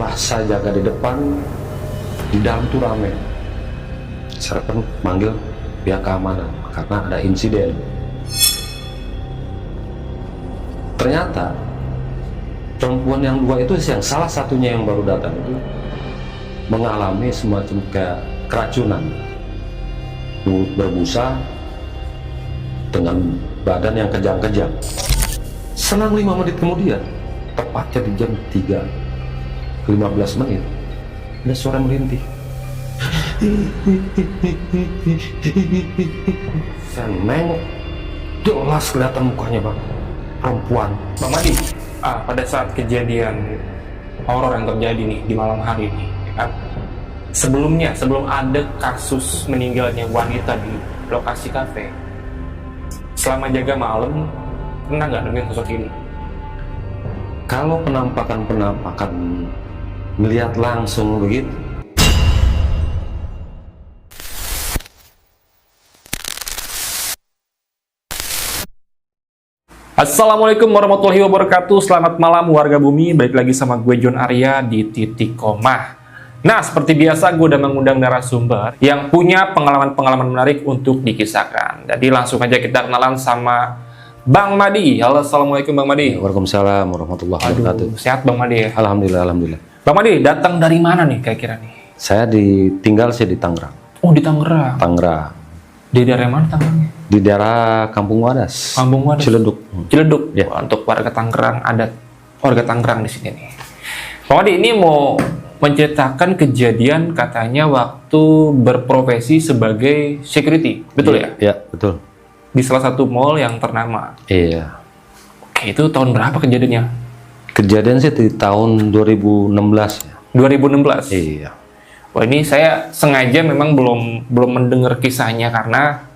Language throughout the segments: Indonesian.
Setelah saya jaga di depan, di dalam tuh rame. Saya kan manggil pihak keamanan karena ada insiden. Ternyata perempuan yang dua itu, yang salah satunya yang baru datang itu mengalami semacam kayak keracunan, mulut berbusa dengan badan yang kejang-kejang. Selang 5 menit kemudian, tepatnya di jam 3:15 ada suara merintih. Saya nengok, jelas kelihatan mukanya bang, perempuan. Bang Madi, pada saat kejadian horor yang terjadi nih di malam hari ini, sebelum ada kasus meninggalnya wanita di lokasi kafe, selama jaga malam pernah nggak nemuin sosok ini? Kalau penampakan melihat langsung begitu, Assalamualaikum warahmatullahi wabarakatuh. Selamat malam warga bumi. Balik lagi sama gue John Arya di Titik Koma. Nah, seperti biasa gue udah mengundang narasumber yang punya pengalaman-pengalaman menarik untuk dikisahkan. Jadi langsung aja kita kenalan sama Bang Madi. Halo, assalamualaikum Bang Madi. Waalaikumsalam warahmatullahi wabarakatuh. Sehat Bang Madi ya? Alhamdulillah, alhamdulillah. Bang Madi, datang dari mana nih kira-kira nih? Saya tinggal di Tangerang. Oh, di Tangerang. Tangerang. Di daerah mana Tangerangnya? Di daerah Kampung Wadas. Kampung Wadas. Ciledug. Ciledug. Ya. Untuk warga Tangerang, ada warga Tangerang di sini nih. Bang Madi, ini mau menceritakan kejadian katanya waktu berprofesi sebagai security, betul ya? Iya, betul. Di salah satu mall yang ternama. Iya. Oke, itu tahun berapa kejadiannya? Kejadian sih di tahun 2016 ya. 2016. Iya. Wah, ini saya sengaja memang belum mendengar kisahnya karena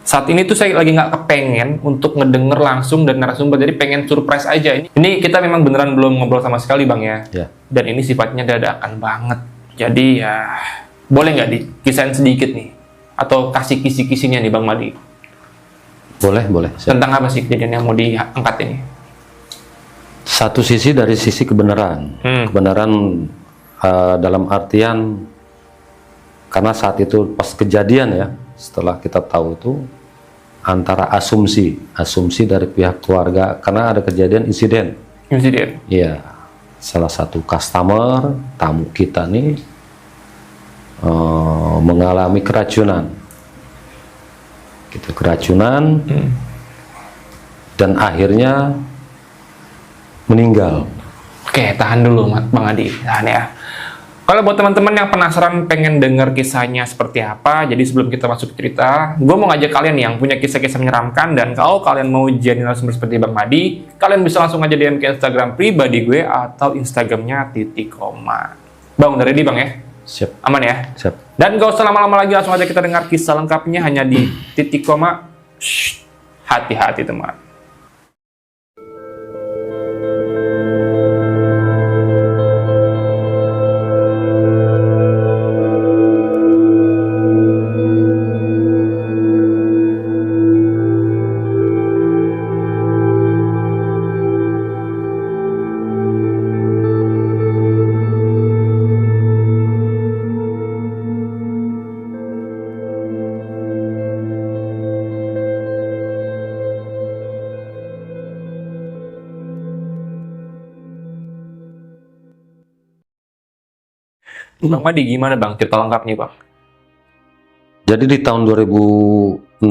saat ini tuh saya lagi nggak kepengen untuk ngedenger langsung dan narasumber, jadi pengen surprise aja. Ini kita memang beneran belum ngobrol sama sekali Bang ya. Ya. Dan ini sifatnya dadakan banget. Jadi ya boleh nggak dikisahin sedikit nih? Atau kasih kisi-kisinya nih Bang Madi? Boleh, boleh. Tentang apa sih kejadian yang mau diangkat ini? Satu sisi dari sisi kebenaran. Kebenaran dalam artian karena saat itu pas kejadian ya, setelah kita tahu itu antara asumsi dari pihak keluarga karena ada kejadian insiden. Iya, salah satu customer tamu kita nih mengalami keracunan, gitu, keracunan dan akhirnya meninggal. Oke, tahan dulu Bang Adi, tahan ya. Kalau buat teman-teman yang penasaran pengen denger kisahnya seperti apa, jadi sebelum kita masuk ke cerita, gue mau ngajak kalian yang punya kisah-kisah menyeramkan, dan kalau kalian mau jadi narasumber seperti Bang Madi, kalian bisa langsung aja DM ke Instagram pribadi gue atau Instagramnya Titik Koma. Bang, udah ready Bang ya? Siap. Aman ya? Siap. Dan gak usah lama-lama lagi, langsung aja kita dengar kisah lengkapnya hanya di Titik Koma. Shh, hati-hati teman. Bang Madi, gimana Bang cerita lengkapnya Bang? Jadi di tahun 2016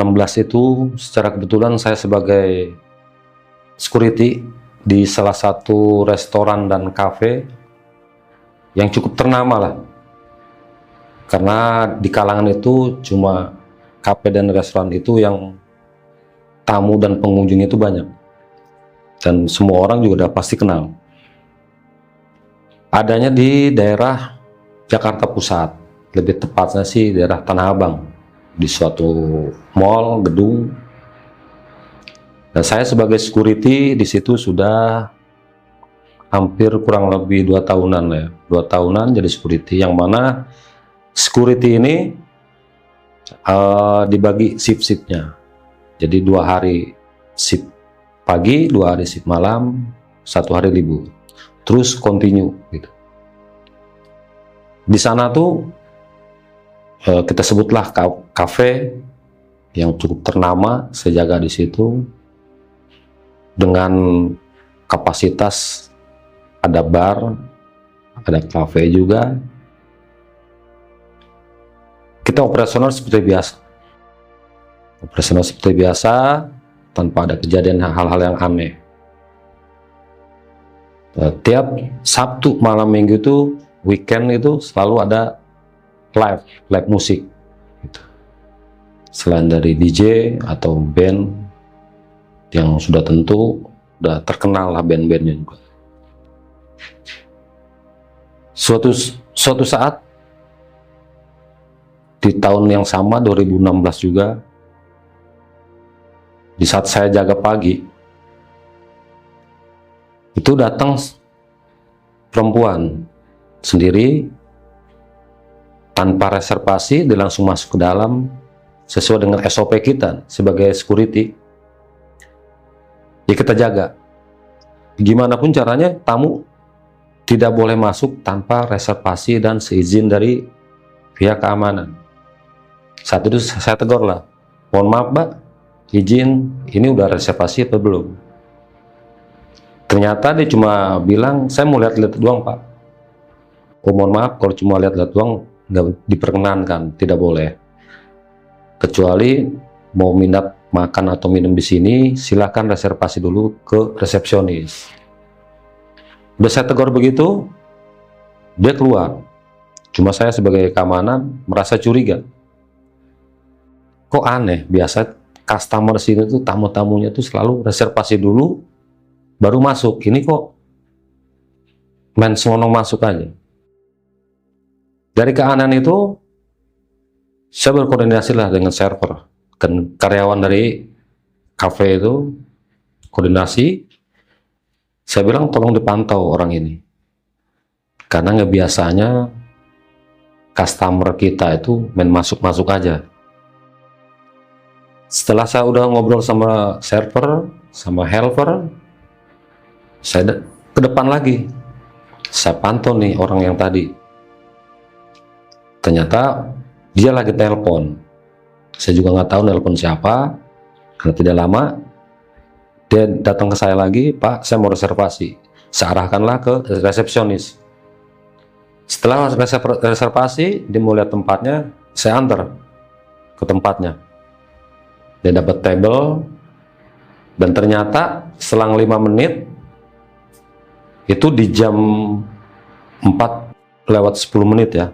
itu secara kebetulan saya sebagai security di salah satu restoran dan kafe yang cukup ternama lah. Karena di kalangan itu cuma kafe dan restoran itu yang tamu dan pengunjung itu banyak. Dan semua orang juga udah pasti kenal. Adanya di daerah Jakarta Pusat, lebih tepatnya sih daerah Tanah Abang, di suatu mall gedung. Dan saya sebagai security di situ sudah hampir kurang lebih 2 tahunan lah ya, 2 tahunan jadi security, yang mana security ini dibagi shift-shiftnya. Jadi 2 hari shift pagi, 2 hari shift malam, 1 hari libur, terus continue gitu. Di sana tuh kita sebutlah kafe yang cukup ternama, saya jaga di situ dengan kapasitas ada bar, ada kafe juga. Kita operasional seperti biasa, tanpa ada kejadian hal-hal yang aneh. Tiap Sabtu malam Minggu itu, weekend itu selalu ada live musik gitu. Selain dari DJ atau band yang sudah tentu udah terkenal lah band-bandnya juga. Suatu saat di tahun yang sama 2016 juga, di saat saya jaga pagi, itu datang perempuan sendiri tanpa reservasi, dia langsung masuk ke dalam sesuai dengan SOP kita sebagai security. Ya kita jaga. Gimana pun caranya tamu tidak boleh masuk tanpa reservasi dan seizin dari pihak keamanan. Saat itu saya tegur lah, mohon maaf Mbak, izin, ini udah reservasi atau belum? Ternyata dia cuma bilang, saya mau lihat-lihat doang Pak. Oh mohon maaf, kalau cuma lihat-lihat doang nggak diperkenankan, tidak boleh. Kecuali mau minat makan atau minum di sini, silakan reservasi dulu ke resepsionis. Udah saya tegur begitu, dia keluar. Cuma saya sebagai keamanan merasa curiga. Kok aneh, biasa customer sini tuh, tamu-tamunya tuh selalu reservasi dulu baru masuk. Ini kok main sengonong masuk aja. Dari keanehan itu saya berkoordinasi lah dengan server dan karyawan dari kafe itu, koordinasi. Saya bilang tolong dipantau orang ini, karena nggak biasanya customer kita itu main masuk-masuk aja. Setelah saya udah ngobrol sama server, sama helper, saya ke depan lagi. Saya pantau nih orang yang tadi. Ternyata dia lagi telepon. Saya juga nggak tahu telepon siapa, karena tidak lama dia datang ke saya lagi, Pak, saya mau reservasi. Saya arahkanlah ke resepsionis. Setelah reservasi, dia mau lihat tempatnya, saya antar ke tempatnya. Dia dapat table, dan ternyata selang 5 menit, itu di jam 4:10 ya,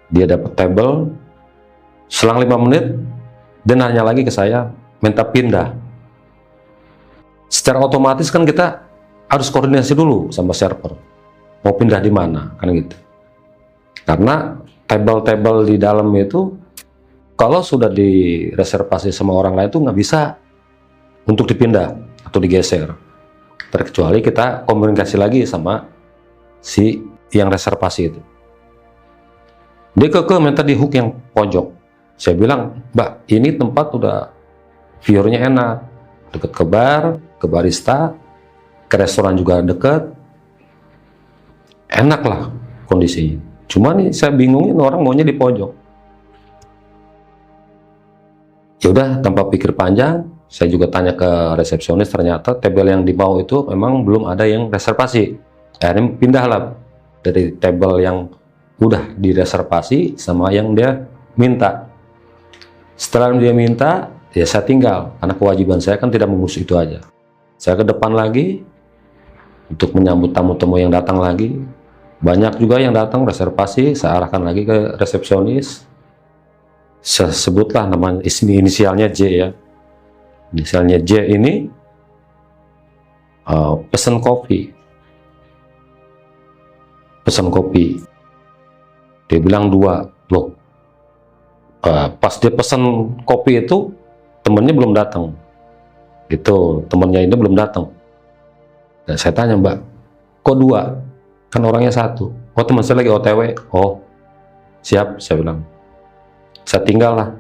dia dapat table. Selang 5 menit, dia nanya lagi ke saya, minta pindah. Secara otomatis kan kita harus koordinasi dulu sama server, mau pindah di mana, kan gitu. Karena table-table di dalam itu, kalau sudah direservasi sama orang lain itu nggak bisa untuk dipindah atau digeser, terkecuali kita komunikasi lagi sama si yang reservasi itu. Dia minta di hook yang pojok. Saya bilang, Mbak, ini tempat udah view-nya enak, deket ke bar, ke barista, ke restoran juga deket, enak lah kondisinya. Cuma nih saya bingungin orang maunya di pojok. Ya udah, tanpa pikir panjang, saya juga tanya ke resepsionis, ternyata table yang dimau itu memang belum ada yang reservasi. Akhirnya pindahlah dari table yang udah direservasi sama yang dia minta. Setelah dia minta, ya saya tinggal, karena kewajiban saya kan tidak mengurus itu aja. Saya ke depan lagi untuk menyambut tamu-tamu yang datang lagi. Banyak juga yang datang reservasi, saya arahkan lagi ke resepsionis. Saya sebutlah namanya, inisialnya J ya. Inisialnya J ini pesan kopi. Dia bilang 2. Loh, pas dia pesan kopi itu temennya belum datang. Gitu, temennya ini belum datang. Dan saya tanya, Mbak, kok 2? Kan orangnya 1. Oh, teman saya lagi OTW. Oh, siap, saya bilang. Saya tinggal lah.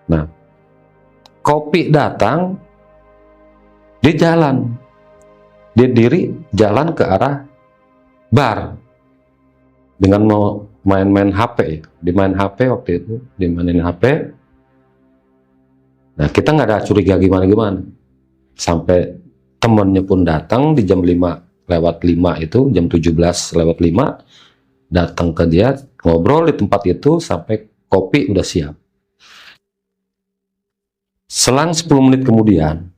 Nah, kopi datang, dia jalan. Dia diri jalan ke arah bar. dengan mau main-main HP ya. Dimain HP waktu itu, dimainin HP. Nah, kita nggak ada curiga gimana-gimana. Sampai temennya pun datang di jam 5:05 itu, jam 17:05, datang ke dia, ngobrol di tempat itu sampai kopi udah siap. Selang 10 menit kemudian,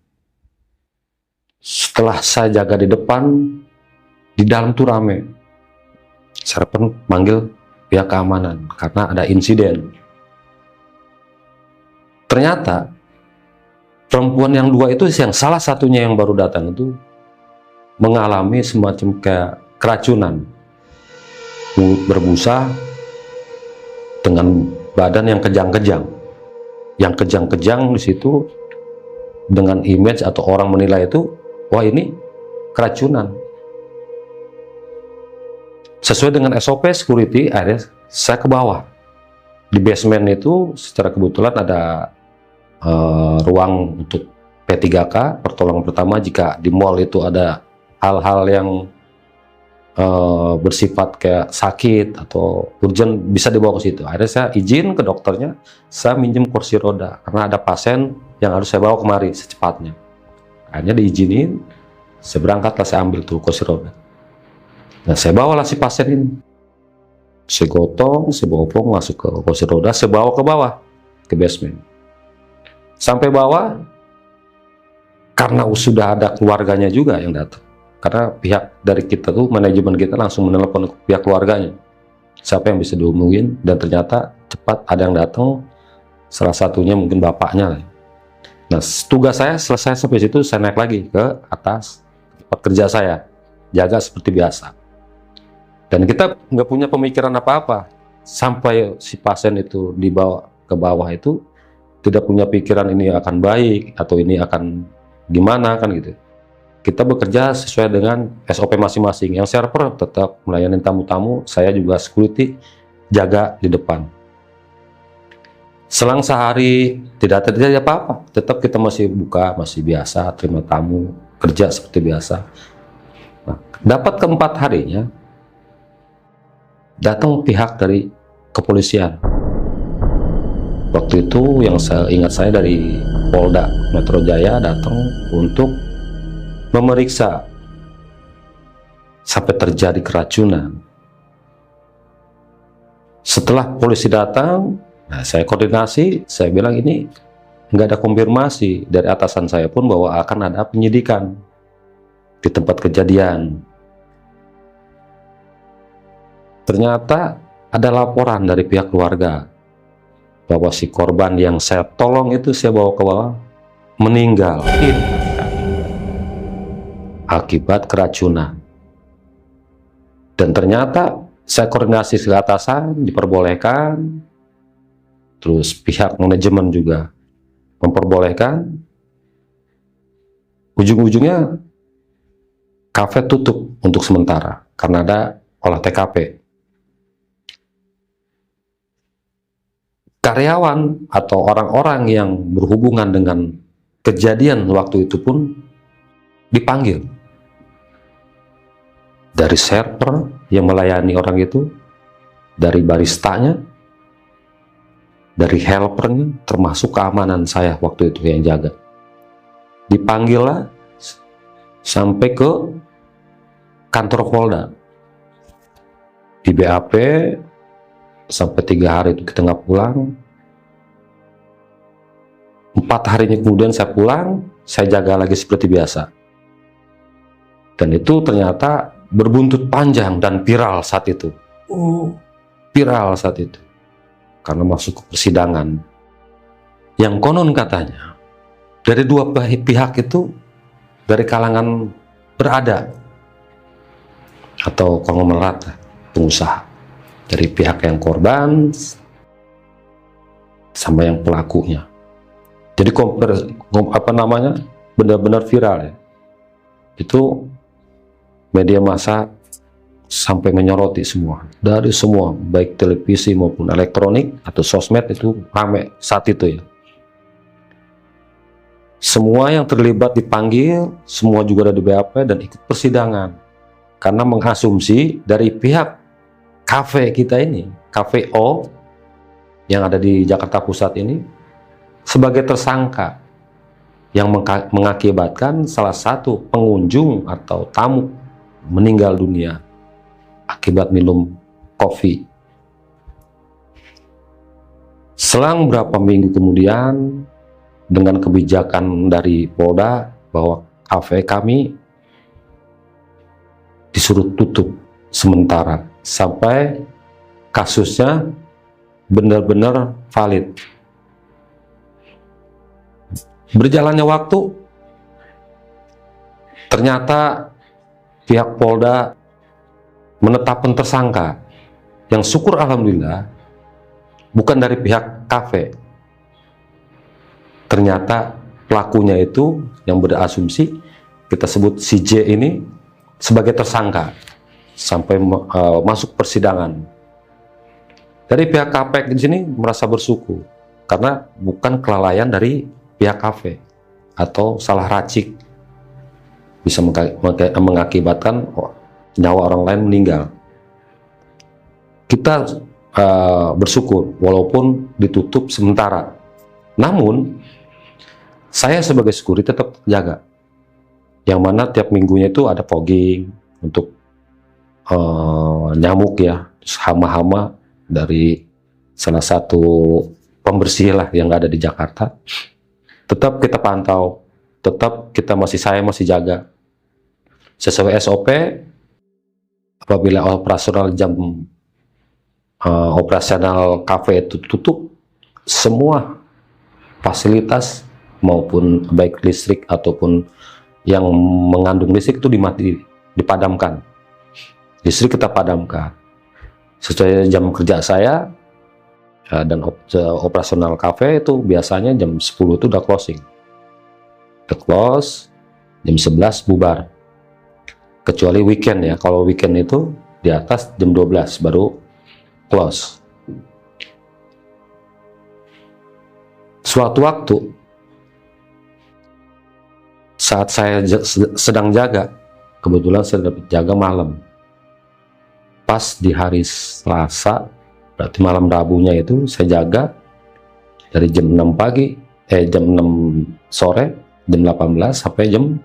setelah saya jaga di depan, di dalam tuh rame. Saya pun manggil pihak keamanan karena ada insiden. Ternyata perempuan yang dua itu, yang salah satunya yang baru datang itu mengalami semacam kayak keracunan, mulut berbusa dengan badan yang kejang-kejang. Yang kejang-kejang di situ dengan image atau orang menilai itu, wah ini keracunan. Sesuai dengan SOP security, akhirnya saya ke bawah. Di basement itu secara kebetulan ada ruang untuk P3K, pertolongan pertama jika di mall itu ada hal-hal yang bersifat kayak sakit atau urgent, bisa dibawa ke situ. Akhirnya saya izin ke dokternya, saya minjem kursi roda karena ada pasien yang harus saya bawa kemari secepatnya. Akhirnya diizinin, saya berangkatlah, saya ambil tuh kursi roda. Nah, saya bawalah si pasien ini, saya gotong, saya bopong masuk ke kursi roda, saya bawa ke bawah, ke basement. Sampai bawah, karena sudah ada keluarganya juga yang datang. Karena pihak dari kita tuh, manajemen kita langsung menelepon ke pihak keluarganya. Siapa yang bisa dihubungin, dan ternyata cepat ada yang datang, salah satunya mungkin bapaknya. Nah, tugas saya selesai sampai situ, saya naik lagi ke atas, tempat kerja saya, jaga seperti biasa. Dan kita nggak punya pemikiran apa-apa, sampai si pasien itu dibawa ke bawah itu, tidak punya pikiran ini akan baik, atau ini akan gimana, kan gitu. Kita bekerja sesuai dengan SOP masing-masing. Yang server tetap melayani tamu-tamu, saya juga security, jaga di depan. Selang sehari tidak terjadi apa-apa, tetap kita masih buka, masih biasa, terima tamu, kerja seperti biasa. Nah, dapat keempat harinya, datang pihak dari kepolisian. Waktu itu yang saya ingat, saya dari Polda Metro Jaya datang untuk memeriksa sampai terjadi keracunan. Setelah polisi datang, nah, saya koordinasi, saya bilang ini nggak ada konfirmasi dari atasan saya pun bahwa akan ada penyidikan di tempat kejadian. Ternyata ada laporan dari pihak keluarga bahwa si korban yang saya tolong itu, saya bawa ke bawah, meninggal akibat keracunan. Dan ternyata saya koordinasi ke atasan, diperbolehkan, terus pihak manajemen juga memperbolehkan. Ujung-ujungnya kafe tutup untuk sementara karena ada olah TKP. Karyawan atau orang-orang yang berhubungan dengan kejadian waktu itu pun dipanggil. Dari server yang melayani orang itu, dari baristanya, dari helpernya, termasuk keamanan saya waktu itu yang jaga. Dipanggil lah sampai ke kantor Polda. Di BAP sampai 3 hari itu kita nggak pulang. 4 harinya kemudian saya pulang, saya jaga lagi seperti biasa. Dan itu ternyata berbuntut panjang dan viral saat itu. Viral saat itu. Karena masuk ke persidangan. Yang konon katanya, dari dua pihak itu, dari kalangan berada atau konglomerat pengusaha. Dari pihak yang korban sama yang pelakunya. Jadi benar-benar viral ya. Itu media massa sampai menyoroti semua, dari semua, baik televisi maupun elektronik atau sosmed, itu ramai saat itu ya. Semua yang terlibat dipanggil, semua juga ada di BAP dan ikut persidangan. Karena mengasumsi dari pihak kafe kita ini, Cafe O yang ada di Jakarta Pusat ini, sebagai tersangka yang mengakibatkan salah satu pengunjung atau tamu meninggal dunia akibat minum kopi. Selang berapa minggu kemudian, dengan kebijakan dari Polda bahwa kafe kami disuruh tutup sementara sampai kasusnya benar-benar valid. Berjalannya waktu, ternyata pihak Polda menetapkan tersangka yang syukur alhamdulillah bukan dari pihak kafe. Ternyata pelakunya itu yang berasumsi kita sebut si J ini sebagai tersangka sampai masuk persidangan. Dari pihak KPK di sini merasa bersyukur karena bukan kelalaian dari pihak kafe atau salah racik bisa mengakibatkan nyawa orang lain meninggal. Kita bersyukur walaupun ditutup sementara. Namun saya sebagai security tetap jaga, yang mana tiap minggunya itu ada fogging untuk nyamuk ya, hama-hama dari salah satu pembersih lah yang ada di Jakarta. Tetap kita pantau, tetap saya masih jaga sesuai SOP. Apabila operasional kafe itu tutup, semua fasilitas maupun baik listrik ataupun yang mengandung listrik itu dipadamkan. Listrik kita padamkan sesuai jam kerja saya, dan operasional kafe itu biasanya jam 10 itu udah closing. Udah close, jam 11 bubar. Kecuali weekend ya, kalau weekend itu di atas jam 12 baru close. Suatu waktu saat saya sedang jaga, kebetulan saya dapat jaga malam. Pas di hari Selasa, berarti malam Rabunya itu saya jaga dari jam 6 sore, jam 18 sampai jam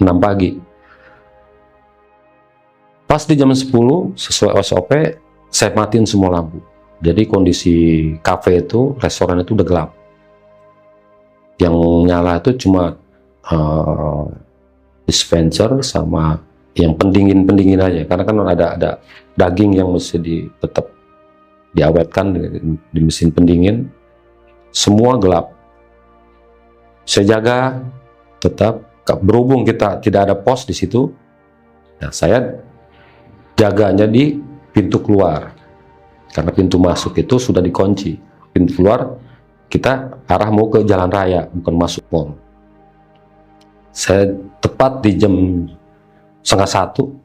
6 pagi. Pas di jam 10 sesuai SOP, saya matiin semua lampu. Jadi kondisi kafe itu, restoran itu udah gelap. Yang nyala itu cuma dispenser sama yang pendingin aja, karena kan ada daging yang mesti tetap diawetkan di mesin pendingin. Semua gelap. Saya jaga tetap, berhubung kita tidak ada pos di situ, nah saya jaganya di pintu keluar karena pintu masuk itu sudah dikunci. Pintu keluar kita arah mau ke jalan raya, bukan masuk mall. Saya tepat di jam 12:30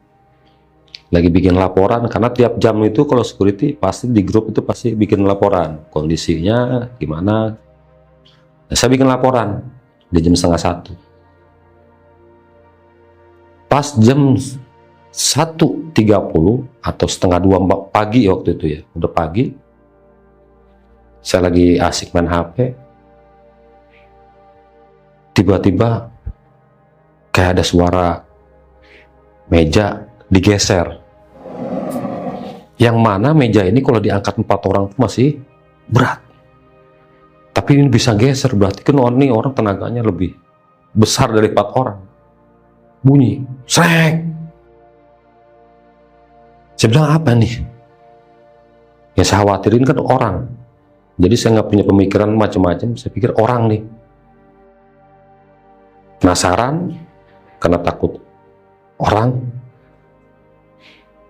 lagi bikin laporan, karena tiap jam itu kalau security pasti di grup itu pasti bikin laporan kondisinya gimana. Nah, saya bikin laporan di jam 12:30. Pas jam 1:30 atau 1:30 pagi waktu itu ya, udah pagi, saya lagi asik main HP, tiba-tiba kayak ada suara meja digeser, yang mana meja ini kalau diangkat 4 orang itu masih berat, tapi ini bisa geser, berarti kan ini orang tenaganya lebih besar dari 4 orang. Bunyi srek. Saya bilang apa nih? Yang saya khawatirin kan orang. Jadi saya nggak punya pemikiran macam-macam. Saya pikir orang nih. Penasaran karena takut orang.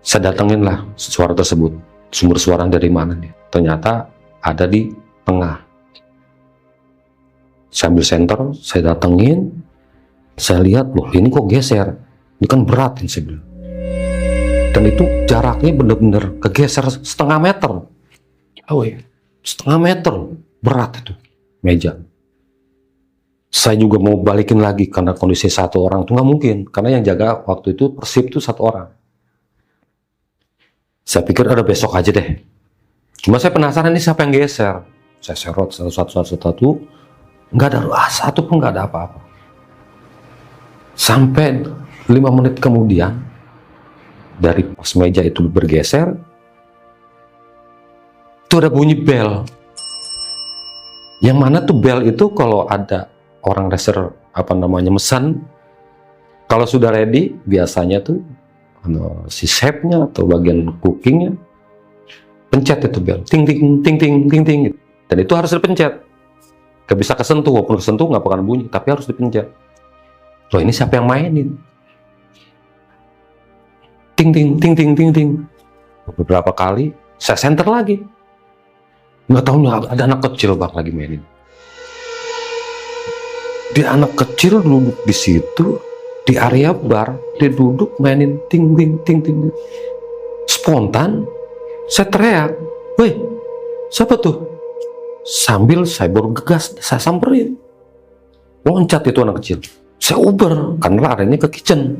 Saya datengin lah suara tersebut. Sumber suara dari mana nih? Ternyata ada di tengah. Saya ambil senter, saya datengin. Saya lihat, loh ini kok geser? Ini kan berat, ini saya bilang. Dan itu jaraknya benar-benar kegeser setengah meter. Oh ya, setengah meter, berat itu meja. Saya juga mau balikin lagi karena kondisi 1 orang itu nggak mungkin, karena yang jaga waktu itu persib itu 1 orang. Saya pikir ada besok aja deh. Cuma saya penasaran ini siapa yang geser. Saya serot satu-satu, nggak ada satu pun, nggak ada apa-apa. Sampai 5 menit kemudian, dari pas meja itu bergeser, itu ada bunyi bel. Yang mana tuh bel itu kalau ada orang reser mesan, kalau sudah ready biasanya tuh si chefnya atau bagian cookingnya pencet itu bel, ting ting ting ting ting ting gitu. Dan itu harus dipencet, gak bisa kesentuh, walaupun kesentuh nggak bakalan bunyi, tapi harus dipencet. Loh, ini siapa yang mainin? Ting ting ting ting ting ting. Beberapa kali saya center lagi, nggak tahunya ada anak kecil bang lagi mainin. Dia anak kecil duduk di situ di area bar, dia duduk mainin ting ting ting ting. Spontan saya teriak, "Woi, siapa tuh?" Sambil saya baru gegas, saya samperin. Loncat itu anak kecil. Saya uber, karena larinya ke kitchen.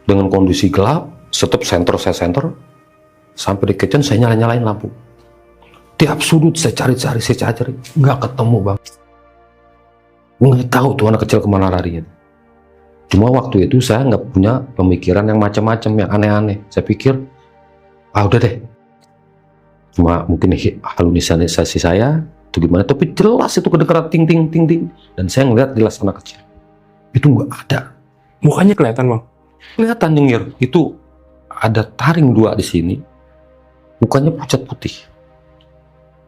Dengan kondisi gelap, saya center. Sampai di kitchen, saya nyalain lampu. Tiap sudut saya cari, nggak ketemu bang. Nggak tahu tuh anak kecil kemana larinya. Cuma waktu itu saya nggak punya pemikiran yang macam-macam, yang aneh-aneh. Saya pikir, udah deh. Cuma mungkin halusinasi saya, itu gimana, tapi jelas itu kedengeran ting ting ting ting, dan saya ngeliat jelas anak kecil itu nggak ada. Mukanya kelihatan bang? Kelihatan nyengir, itu ada taring 2 di sini, mukanya pucat putih,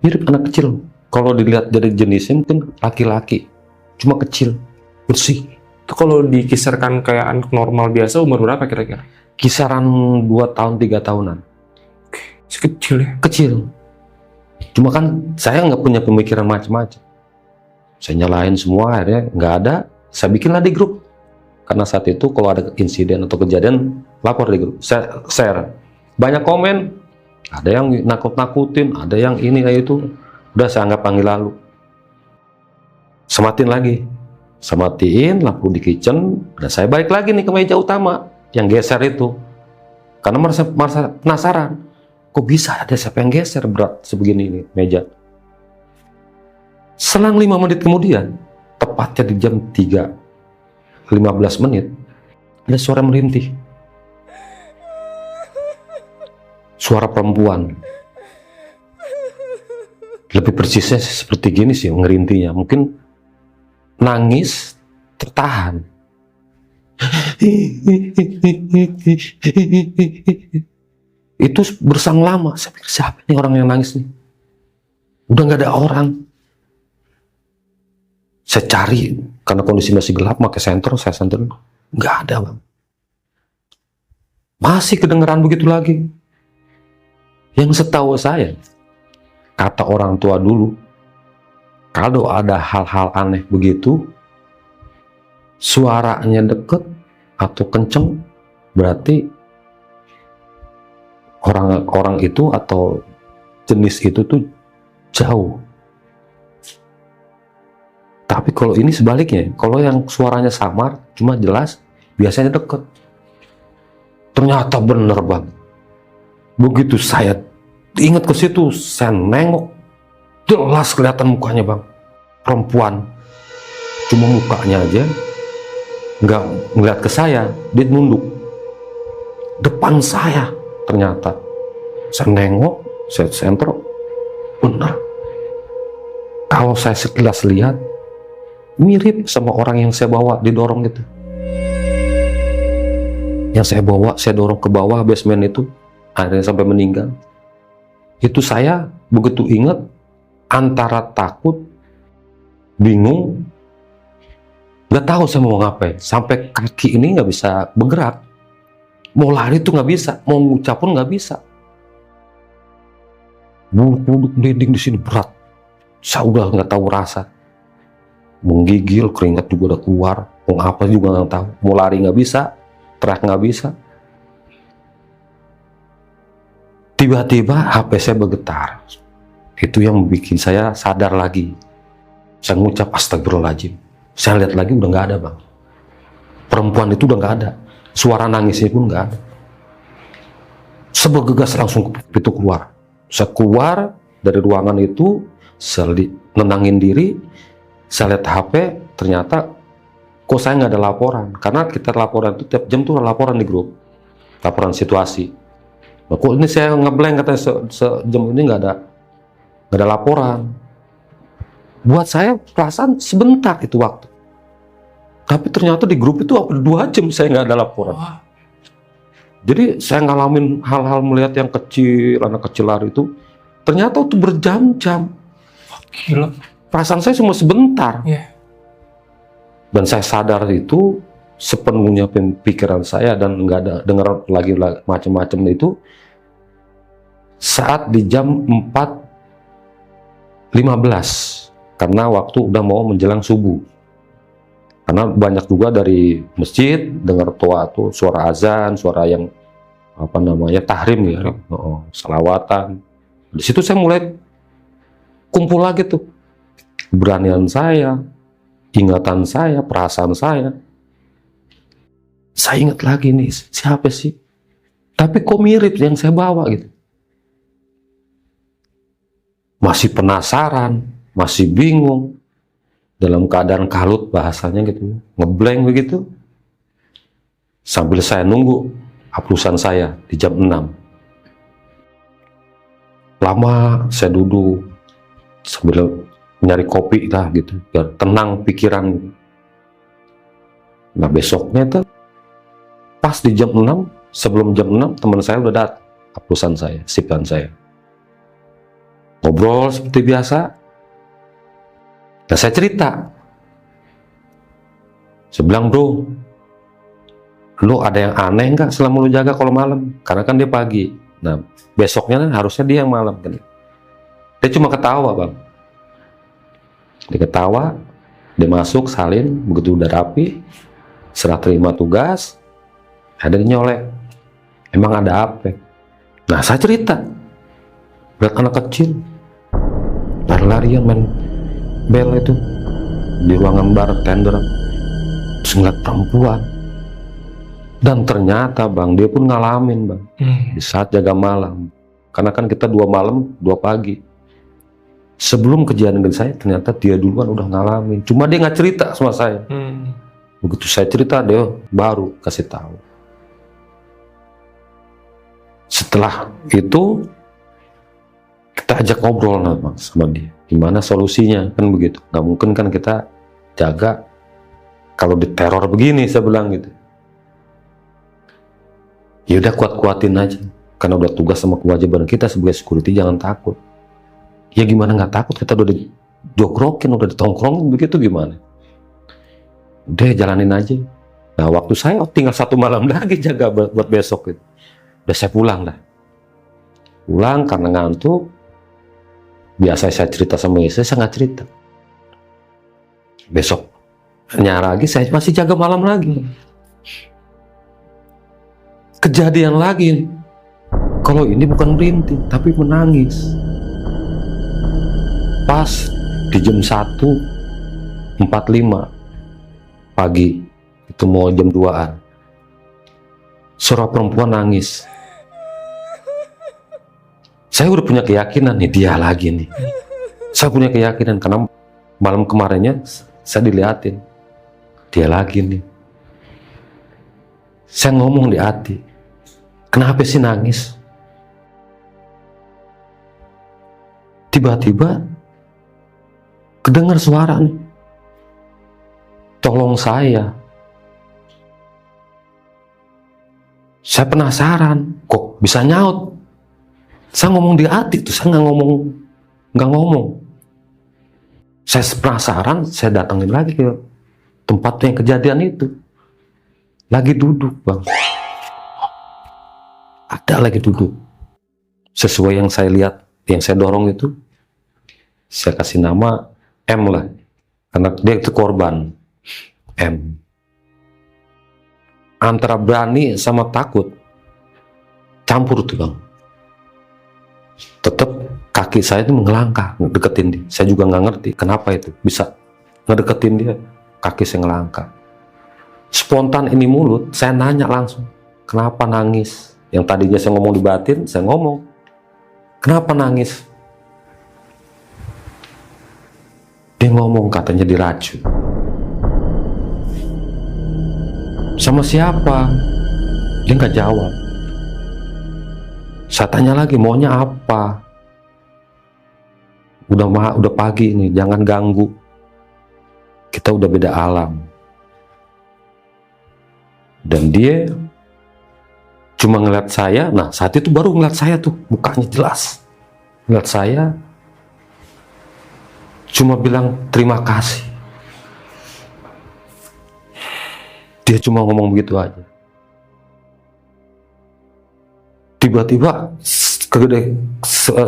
mirip anak kecil. Kalau dilihat dari jenisnya mungkin laki-laki, cuma kecil, bersih. Itu kalau dikisarkan kayak anak normal biasa umur berapa kira-kira? Kisaran 2 tahun 3 tahunan. Sekecil ya? Kecil. Cuma kan saya nggak punya pemikiran macam-macam. Saya nyalain semua, akhirnya nggak ada. Saya bikinlah di grup. Karena saat itu kalau ada insiden atau kejadian, lapor di grup. Saya share. Banyak komen. Ada yang nakut-nakutin, ada yang ini kayak itu. Udah saya anggap panggil lalu. Sematin lagi. Sematiin lampu di kitchen. Dan saya balik lagi nih ke meja utama yang geser itu. Karena merasa penasaran. Kok bisa ada siapa yang geser berat sebegini ini meja. Selang 5 menit kemudian, tepatnya di jam 3:15 menit, ada suara merintih. Suara perempuan. Lebih persisnya seperti gini sih ngerintinya. Mungkin nangis tertahan. Itu bersang lama. Saya pikir siapa nih orang yang nangis nih? Udah nggak ada orang. Saya cari, karena kondisi masih gelap, pakai saya senter, nggak ada bang. Masih kedengeran begitu lagi. Yang setahu saya, kata orang tua dulu, kalau ada hal-hal aneh begitu, suaranya deket atau kenceng, berarti orang itu atau jenis itu tuh jauh. Tapi kalau ini sebaliknya, kalau yang suaranya samar cuma jelas, biasanya deket. Ternyata bener bang. Begitu saya ingat ke situ, saya nengok, jelas kelihatan mukanya bang, perempuan. Cuma mukanya aja nggak ngeliat ke saya, dia nunduk depan saya. Ternyata saya nengok, saya senter, benar. Kalau saya sekilas lihat, mirip sama orang yang saya bawa didorong gitu. Yang saya bawa, saya dorong ke bawah basement itu, akhirnya sampai meninggal. Itu saya begitu ingat, antara takut, bingung, nggak tahu saya mau ngapain. Sampai kaki ini nggak bisa bergerak. Mau lari tuh nggak bisa, mau ngucap pun nggak bisa. Buluk-buluk merinding di sini berat. Saya udah nggak tahu rasa. Menggigil, keringat juga udah keluar. Mau apa juga nggak tahu. Mau lari nggak bisa, teriak nggak bisa. Tiba-tiba HP saya bergetar. Itu yang bikin saya sadar lagi. Saya ngucap astagfirullahaladzim. Saya lihat lagi udah nggak ada bang. Perempuan itu udah nggak ada. Suara nangisnya pun nggak ada. Sebergegas langsung ke pintu keluar. Saya keluar dari ruangan itu, saya nenangin diri, saya lihat HP, ternyata kok saya nggak ada laporan. Karena kita laporan itu tiap jam tuh laporan di grup, laporan situasi. Nah, kok ini saya ngeblank, katanya sejam ini nggak ada laporan. Buat saya perasaan sebentar itu waktu. Tapi ternyata di grup itu 2 jam saya nggak ada laporan. Jadi saya ngalamin hal-hal melihat yang kecil, anak kecil lari itu, ternyata itu berjam-jam. Gila. Perasaan saya cuma sebentar. Yeah. Dan saya sadar itu sepenuhnya pikiran saya dan nggak ada dengar lagi macam-macam itu saat di jam 4.15 karena waktu udah mau menjelang subuh. Karena banyak juga dari masjid dengar toa tuh suara azan, suara yang tahrim ya, salawatan. Di situ saya mulai kumpul lagi tuh keberanian saya, ingatan saya, perasaan saya. Saya ingat lagi nih, siapa sih? Tapi kok mirip yang saya bawa gitu. Masih penasaran, masih bingung. Dalam keadaan kalut bahasanya gitu, ngeblank begitu. Sambil saya nunggu hapusan saya di jam 6. Lama saya duduk sambil nyari kopi lah gitu, biar tenang pikiran. Nah besoknya tuh pas di jam 6, sebelum jam 6 teman saya udah datang, hapusan saya, sipan saya. Ngobrol seperti biasa. Nah saya cerita, saya bilang, bro, lu ada yang aneh nggak selama lu jaga kalau malam? Karena kan dia pagi. Nah besoknya kan harusnya dia yang malam kan. Dia cuma ketawa bang. Dia ketawa, dia masuk salin, begitu udah rapi, serah terima tugas, ada yang nyolek. Emang ada apa? Nah saya cerita, lihat anak kecil lari-larian main bel itu di ruangan bar tender, terus ngeliat perempuan. Dan ternyata bang, dia pun ngalamin bang di saat jaga malam, karena kan kita 2 malam 2 pagi. Sebelum kejadian dengan saya, ternyata dia duluan udah ngalamin, cuma dia nggak cerita sama saya. Begitu saya cerita, dia baru kasih tahu. Setelah itu kita ajak ngobrol sama dia, gimana solusinya, kan begitu. Nggak mungkin kan kita jaga kalau diteror begini, saya bilang gitu. Ya udah kuat-kuatin aja, karena udah tugas sama kewajiban kita sebagai security, jangan takut. Ya gimana nggak takut, kita udah dijogrokin, udah ditongkrongin begitu, gimana? Udah jalanin aja. Nah waktu saya tinggal 1 malam lagi jaga buat besok gitu. Udah saya pulang lah. Pulang karena ngantuk. Biasa saya cerita sama istri, saya nggak cerita. Besoknya lagi saya masih jaga malam lagi. Kejadian lagi. Kalau ini bukan merintih, tapi menangis. Pas di jam 1.45 pagi, itu mau jam 2-an. Suara perempuan nangis. Saya udah punya keyakinan nih, dia lagi nih. Saya punya keyakinan karena malam kemarinnya saya diliatin, dia lagi nih. Saya ngomong di hati, kenapa sih nangis? Tiba-tiba kedengar suara nih, tolong saya. Saya penasaran, kok bisa nyaut? Saya ngomong di hati tuh, saya nggak ngomong. Saya penasaran, saya datangin lagi ke tempat yang kejadian itu. Lagi duduk bang, ada lagi duduk. Sesuai yang saya lihat, yang saya dorong itu, saya kasih nama M lah, karena dia itu korban. M. Antara berani sama takut, campur tuh bang. Tetap kaki saya itu mengelangkah ngedeketin dia. Saya juga nggak ngerti kenapa itu bisa ngedeketin dia, kaki saya ngelangkah. Spontan ini mulut, saya nanya langsung, kenapa nangis? Yang tadinya saya ngomong di batin, saya ngomong, kenapa nangis? Dia ngomong katanya diracun. Sama siapa? Dia nggak jawab. Saya tanya lagi, maunya apa? Udah pagi nih, jangan ganggu. Kita udah beda alam. Dan dia cuma ngeliat saya. Nah, saat itu baru ngeliat saya tuh, mukanya jelas. Ngeliat saya, cuma bilang terima kasih. Dia cuma ngomong begitu aja. Tiba-tiba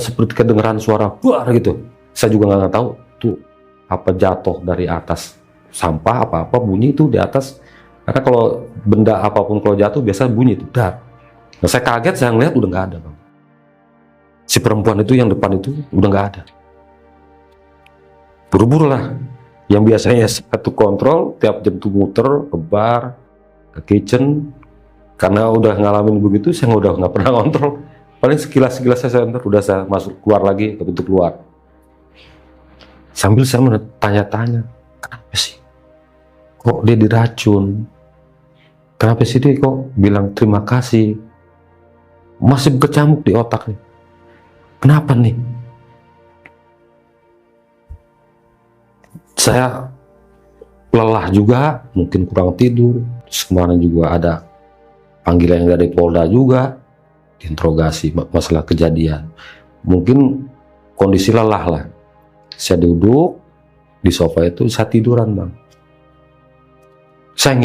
seperti kedengeran suara buar gitu. Saya juga nggak tahu tuh apa jatuh dari atas sampah apa bunyi itu di atas. Karena kalau benda apapun kalau jatuh biasa bunyi itu dar. Nah, saya kaget, saya ngeliat udah nggak ada, Bang. Si perempuan itu yang depan itu udah nggak ada. Buru-buru lah. Yang biasanya satu kontrol tiap jam tuh muter ke bar, ke kitchen. Karena udah ngalamin begitu, saya udah nggak pernah kontrol. Paling sekilas saya ntar udah saya masuk keluar lagi ke pintu keluar. Sambil saya tanya-tanya, kenapa sih? Kok dia diracun? Kenapa sih dia kok bilang terima kasih? Masih berkecamuk di otak nih. Kenapa nih? Saya lelah juga, mungkin kurang tidur. Terus kemarin juga ada panggilan yang dari Polda juga, diinterogasi masalah kejadian. Mungkin kondisi lelah lah. Saya duduk di sofa itu, saya tiduran, Bang. Saya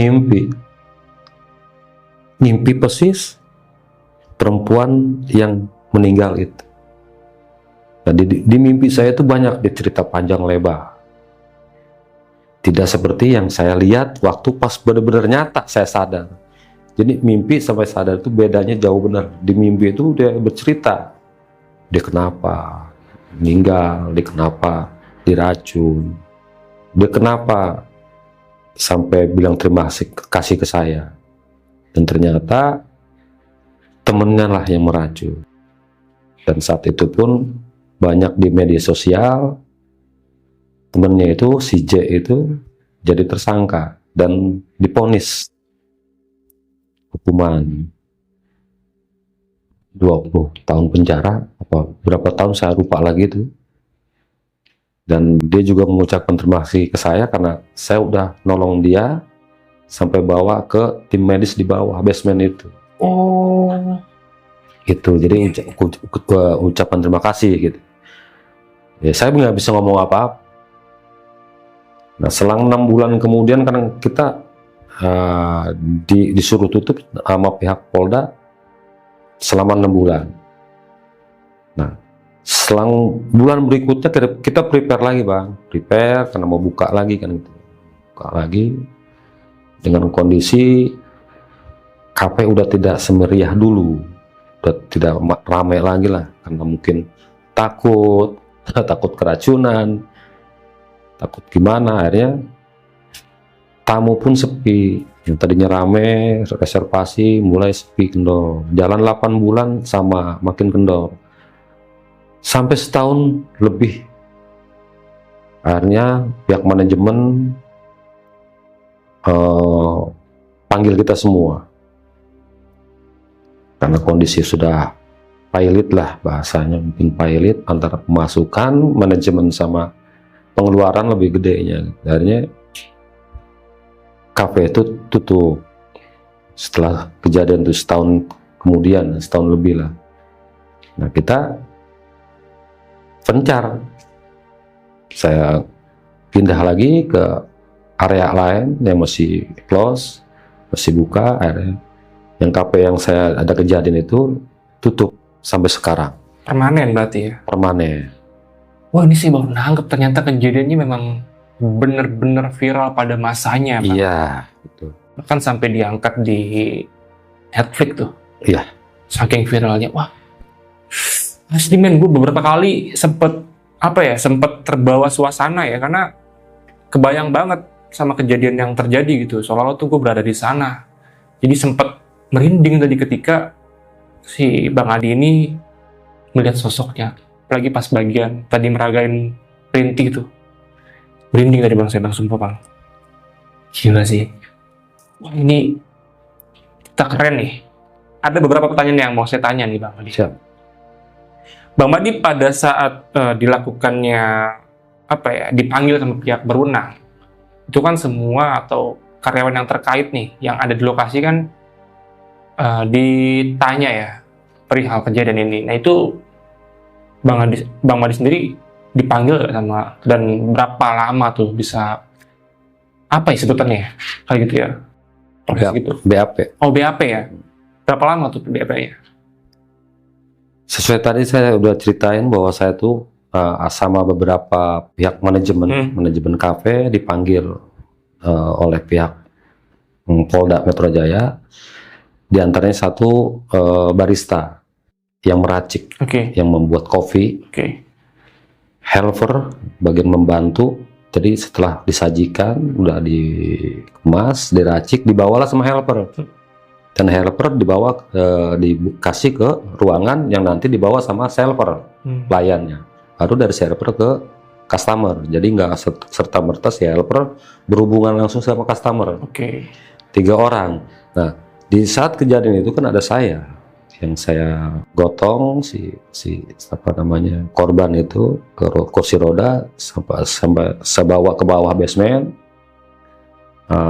ngimpi persis perempuan yang meninggal itu. Nah, di mimpi saya itu banyak cerita panjang lebar. Tidak seperti yang saya lihat waktu pas benar-benar nyata saya sadar. Jadi mimpi sampai sadar itu bedanya jauh benar. Di mimpi itu dia bercerita, dia kenapa meninggal, dia kenapa diracun, dia kenapa sampai bilang terima kasih ke saya. Dan ternyata temennya lah yang meracun. Dan saat itu pun banyak di media sosial, temennya itu si J itu jadi tersangka dan divonis hukuman 20 tahun penjara apa berapa tahun saya lupa lagi itu. Dan dia juga mengucapkan terima kasih ke saya karena saya udah nolong dia sampai bawa ke tim medis di bawah basement itu. Oh, Gitu. Jadi ucapan terima kasih gitu. Ya, saya nggak bisa ngomong apa-apa. Nah, selang 6 bulan kemudian karena kita disuruh tutup sama pihak Polda selama 6 bulan. Nah, selang bulan berikutnya kita prepare lagi, Bang. Prepare karena mau buka lagi kan gitu. Buka lagi dengan kondisi kafe udah tidak semeriah dulu. Udah tidak ramai lagi lah karena mungkin takut keracunan, takut gimana, akhirnya tamu pun sepi. Yang tadinya rame reservasi mulai sepi, kendor. Jalan 8 bulan sama makin kendor sampai setahun lebih. Akhirnya pihak manajemen panggil kita semua karena kondisi sudah pilot lah bahasanya, mungkin pilot antara pemasukan manajemen sama pengeluaran lebih gedenya. Akhirnya kafe itu tutup setelah kejadian itu setahun kemudian, setahun lebih lah. Nah, kita pencar, saya pindah lagi ke area lain yang masih close, masih buka. Akhirnya yang kafe yang saya ada kejadian itu tutup sampai sekarang. permanen berarti ya? Permanen. Wah, ini sih baru nangkep ternyata kejadiannya memang bener-bener viral pada masanya, Pak. Iya, betul. Bahkan sampai diangkat di Netflix tuh. Iya. Saking viralnya. Wah, asli men, gue beberapa kali sempet terbawa suasana ya, karena kebayang banget sama kejadian yang terjadi gitu. Seolah-olah tuh gue berada di sana. Jadi sempet merinding tadi ketika si Bang Adi ini melihat sosoknya, apalagi pas bagian tadi meragain Rinti itu, merinding tadi Bang, saya Bang, sumpah Bang, gila sih. Wah, ini kita keren nih. Ada beberapa pertanyaan yang mau saya tanya nih Bang Adi. Siap. Bang Adi pada saat dilakukannya dipanggil sama pihak berwenang, itu kan semua atau karyawan yang terkait nih yang ada di lokasi kan ditanya ya perihal kejadian ini. Nah itu Bang Adi sendiri dipanggil nggak sama, dan berapa lama tuh bisa apa ya sebutannya ya? Kayak gitu ya. Proses gitu. BAP. Oh, BAP ya. Berapa lama tuh BAP-nya? Sesuai tadi saya udah ceritain bahwa saya tuh sama beberapa pihak manajemen kafe dipanggil oleh pihak Polda Metro Jaya. Di antaranya satu barista yang meracik, yang membuat kopi, helper bagian membantu. Jadi setelah disajikan, udah dikemas, diracik, dibawalah sama helper. Dan helper dibawa dikasih ke ruangan yang nanti dibawa sama server pelayannya. Baru dari server ke customer. Jadi nggak serta merta si helper berhubungan langsung sama customer. 3 orang. Nah, di saat kejadian itu kan ada saya yang saya gotong si korban itu ke kursi roda sampai sebawa ke bawah basement.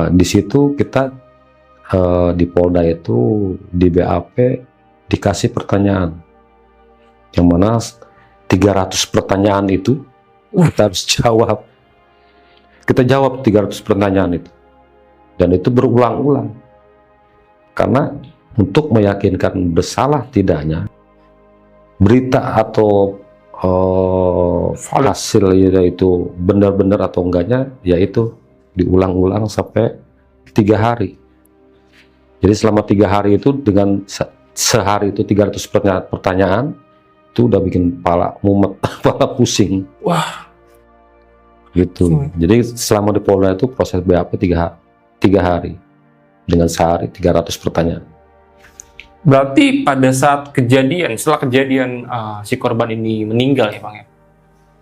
Di situ kita di Polda itu di BAP dikasih pertanyaan yang mana 300 pertanyaan itu kita harus jawab. Kita jawab 300 pertanyaan itu, dan itu berulang-ulang karena untuk meyakinkan bersalah tidaknya berita atau hasil itu benar-benar atau enggaknya, yaitu diulang-ulang sampai 3 hari. Jadi selama 3 hari itu dengan sehari itu 300 pertanyaan itu udah bikin kepala mumet, kepala pusing. Wah, gitu. Jadi selama di Polda itu proses BAP 3 hari dengan sehari 300 pertanyaan. Berarti pada saat kejadian, setelah kejadian si korban ini meninggal ya Bang ya,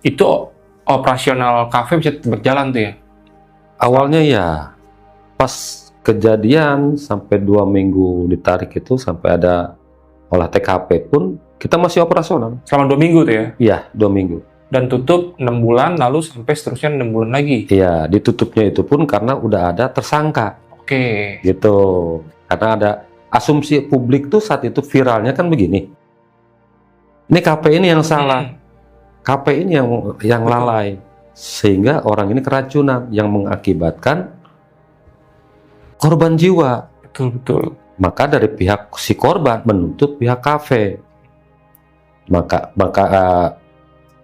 itu operasional kafe bisa berjalan tuh ya? Awalnya ya, pas kejadian sampai 2 minggu ditarik itu, sampai ada olah TKP pun kita masih operasional. Selama 2 minggu tuh ya? Iya, 2 minggu. Dan tutup 6 bulan, lalu sampai seterusnya 6 bulan lagi? Iya, ditutupnya itu pun karena udah ada tersangka. Gitu. Karena ada asumsi publik tuh saat itu viralnya kan begini. Ini KP ini yang salah. KP ini yang lalai. Sehingga orang ini keracunan yang mengakibatkan korban jiwa. Betul. Maka dari pihak si korban menuntut pihak kafe.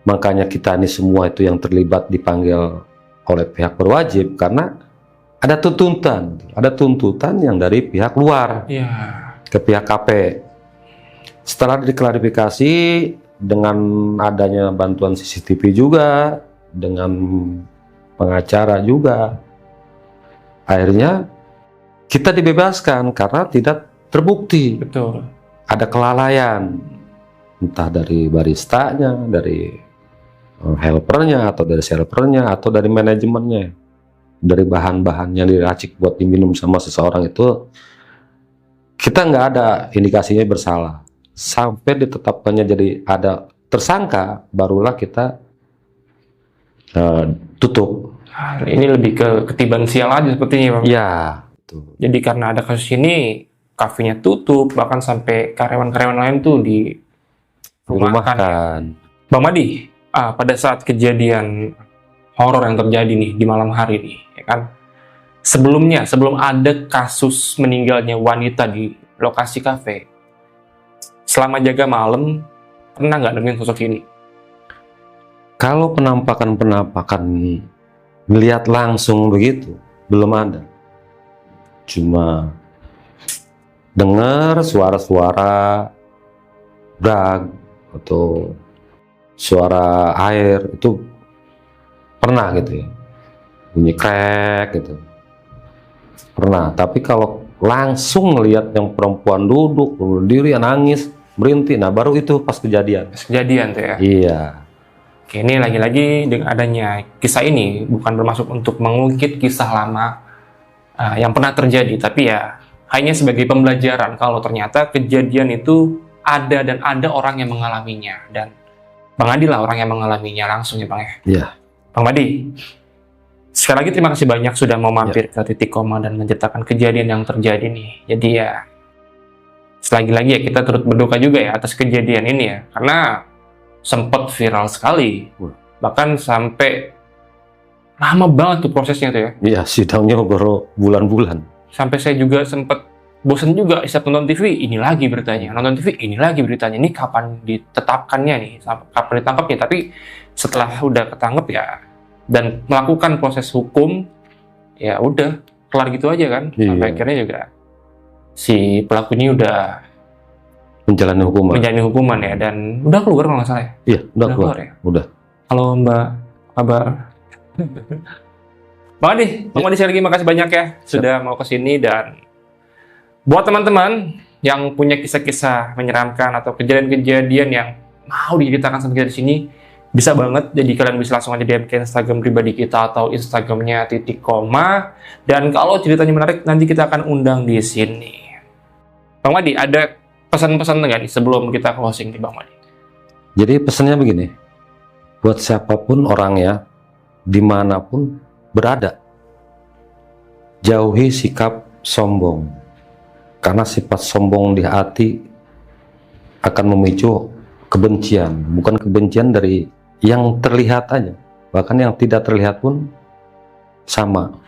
Makanya kita ini semua itu yang terlibat dipanggil oleh pihak berwajib karena ada tuntutan yang dari pihak luar ke pihak kafe. Setelah diklarifikasi dengan adanya bantuan CCTV juga, dengan pengacara juga, akhirnya kita dibebaskan karena tidak terbukti. Betul. Ada kelalaian, entah dari baristanya, dari helpernya, atau dari servernya, atau dari manajemennya, dari bahan-bahan yang diracik buat diminum sama seseorang itu, kita nggak ada indikasinya bersalah. Sampai ditetapkannya jadi ada tersangka, barulah kita tutup. Ini lebih ke ketiban sial aja sepertinya Bang. Ya. Jadi karena ada kasus ini, kafenya tutup, bahkan sampai karyawan-karyawan lain tuh dirumahkan. Bang Madi, pada saat kejadian horor yang terjadi nih di malam hari nih, ya kan? Sebelum ada kasus meninggalnya wanita di lokasi kafe, selama jaga malam, pernah nggak nemuin sosok ini? Kalau penampakan melihat langsung begitu, belum ada. Cuma dengar suara-suara brag atau suara air itu pernah gitu ya, bunyi krek gitu pernah. Tapi kalau langsung melihat yang perempuan duduk berdiri nangis merintih. Nah baru itu pas kejadian. Kejadian tuh ya. Iya. Oke, ini lagi-lagi dengan adanya kisah ini bukan bermaksud untuk mengungkit kisah lama yang pernah terjadi, tapi ya hanya sebagai pembelajaran kalau ternyata kejadian itu ada dan ada orang yang mengalaminya, dan Bang Adi lah orang yang mengalaminya langsung ya Bang ya. Iya. Bang Adi, sekali lagi terima kasih banyak sudah mau mampir ke Titik Koma dan menceritakan kejadian yang terjadi nih. Jadi ya, selagi-lagi ya kita turut berduka juga ya atas kejadian ini ya, karena sempat viral sekali, bahkan sampai lama banget tuh prosesnya tuh ya. Iya, sidangnya baru bulan-bulan. Sampai saya juga sempat bosan juga setiap nonton TV, ini lagi beritanya, nonton TV, ini lagi beritanya, ini kapan ditetapkannya nih, kapan ditangkapnya. Tapi setelah udah ketangkep ya, dan melakukan proses hukum, ya udah, kelar gitu aja kan. Sampai akhirnya juga si pelakunya udah menjalani hukuman ya, dan udah keluar kalau nggak salah ya. Iya, udah keluar ya. Udah. Halo Mbak, kabar? Bang Adi sekali lagi makasih banyak ya sudah mau kesini. Dan buat teman-teman yang punya kisah-kisah menyeramkan atau kejadian-kejadian yang mau diceritakan sama kita di sini, bisa banget. Jadi kalian bisa langsung aja DM ke Instagram pribadi kita atau Instagramnya Titik Koma. Dan kalau ceritanya menarik, nanti kita akan undang di sini. Bang Adi, ada pesan-pesan nggak nih sebelum kita closing nih Bang Adi? Jadi pesannya begini, buat siapapun orangnya, dimanapun berada, jauhi sikap sombong, karena sifat sombong di hati akan memicu kebencian, bukan kebencian dari yang terlihat aja, bahkan yang tidak terlihat pun sama.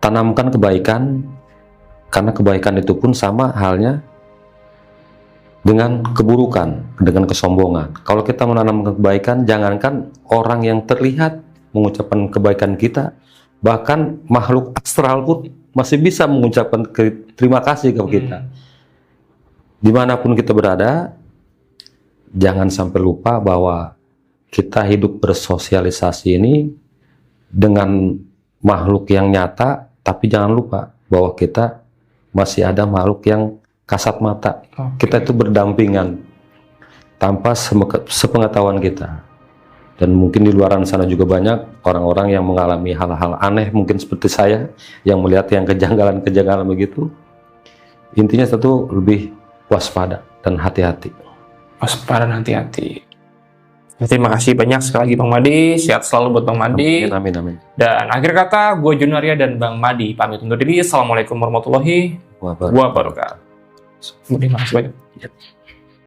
Tanamkan kebaikan, karena kebaikan itu pun sama halnya dengan keburukan, dengan kesombongan. Kalau kita menanam kebaikan, jangankan orang yang terlihat mengucapkan kebaikan kita, bahkan makhluk astral pun masih bisa mengucapkan terima kasih ke kita. Dimanapun kita berada, jangan sampai lupa bahwa kita hidup bersosialisasi ini dengan makhluk yang nyata, tapi jangan lupa bahwa kita masih ada makhluk yang kasat mata. Kita itu berdampingan tanpa sepengetahuan kita. Dan mungkin di luaran sana juga banyak orang-orang yang mengalami hal-hal aneh, mungkin seperti saya yang melihat yang kejanggalan-kejanggalan begitu. Intinya satu, lebih waspada dan hati-hati. Waspada dan hati-hati. Terima kasih banyak sekali lagi Bang Madi. Sehat selalu buat Bang Madi. Amin, amin. Dan akhir kata, gue Junaria dan Bang Madi pamit undur diri. Assalamualaikum warahmatullahi wabarakatuh. Terima kasih banyak.